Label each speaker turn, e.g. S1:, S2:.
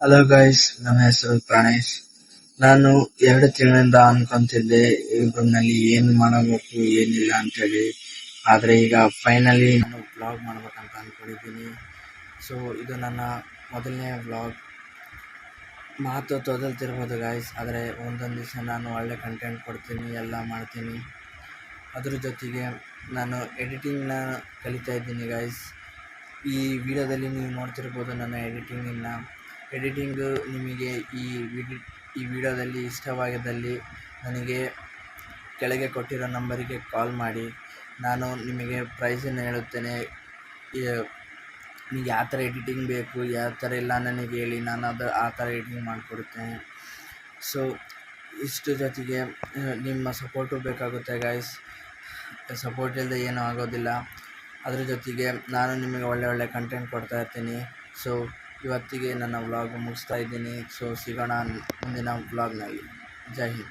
S1: Hello guys, ನನ್ನ ಹೆಸರು ಪ್ರಾಣೇಶ್. ನಾನು 2 ತಿಂಗಳಿಂದ ಅನ್ಕೊಂತಿದ್ದೆ ಯೂಟ್ಯೂಬ್ನಲ್ಲಿ ಏನು ಮಾಡಬೇಕು ಏನಿಲ್ಲ ಅಂತೇಳಿ. ಆದರೆ ಈಗ ಫೈನಲಿ ನಾನು ವ್ಲಾಗ್ ಮಾಡ್ಬೇಕಂತ ಅಂದ್ಕೊಂಡಿದ್ದೀನಿ. ಸೊ ಇದು ನನ್ನ ಮೊದಲನೇ ವ್ಲಾಗ್. ಮಾತು ತೊದಲ್ತಿರ್ಬೋದು ಗೈಸ್, ಆದರೆ ಒಂದೊಂದು ದಿವಸ ನಾನು ಒಳ್ಳೆ ಕಂಟೆಂಟ್ ಕೊಡ್ತೀನಿ, ಎಲ್ಲ ಮಾಡ್ತೀನಿ. ಅದ್ರ ಜೊತೆಗೆ ನಾನು ಎಡಿಟಿಂಗ್ನ ಕಲಿತಾ ಇದ್ದೀನಿ ಗೈಸ್. ಈ ವಿಡಿಯೋದಲ್ಲಿ ನೀವು ನೋಡ್ತಿರ್ಬೋದು ನನ್ನ ಎಡಿಟಿಂಗು ನಿಮಗೆ ಈ ವಿಡಿಯೋದಲ್ಲಿ ಇಷ್ಟವಾಗಿದ್ದಲ್ಲಿ ನನಗೆ ಕೆಳಗೆ ಕೊಟ್ಟಿರೋ ನಂಬರಿಗೆ ಕಾಲ್ ಮಾಡಿ. ನಾನು ನಿಮಗೆ ಪ್ರೈಸನ್ನು ಹೇಳುತ್ತೇನೆ. ನಿಮಗೆ ಯಾವ ಥರ ಎಡಿಟಿಂಗ್ ಬೇಕು, ಯಾವ ಥರ ಎಲ್ಲ ನನಗೆ ಹೇಳಿ, ನಾನು ಆ ಥರ ಎಡಿಟಿಂಗ್ ಮಾಡಿಕೊಡುತ್ತೇನೆ. ಸೊ ಇಷ್ಟು ಜೊತೆಗೆ ನಿಮ್ಮ ಸಪೋರ್ಟು ಬೇಕಾಗುತ್ತೆ ಗೈಸ್. ಸಪೋರ್ಟ್ ಇಲ್ಲದೆ ಏನೂ ಆಗೋದಿಲ್ಲ. ಅದ್ರ ಜೊತೆಗೆ ನಾನು ನಿಮಗೆ ಒಳ್ಳೆ ಕಂಟೆಂಟ್ ಕೊಡ್ತಾ ಇರ್ತೀನಿ. ಸೊ ಇವತ್ತಿಗೆ ನನ್ನ ವ್ಲಾಗ್ ಮುಗಿಸ್ತಾ ಇದ್ದೀನಿ. ಸೊ ಸಿಗೋಣ ಮುಂದಿನ ವ್ಲಾಗ್ನಲ್ಲಿ. ಜೈ ಹಿಂದ್.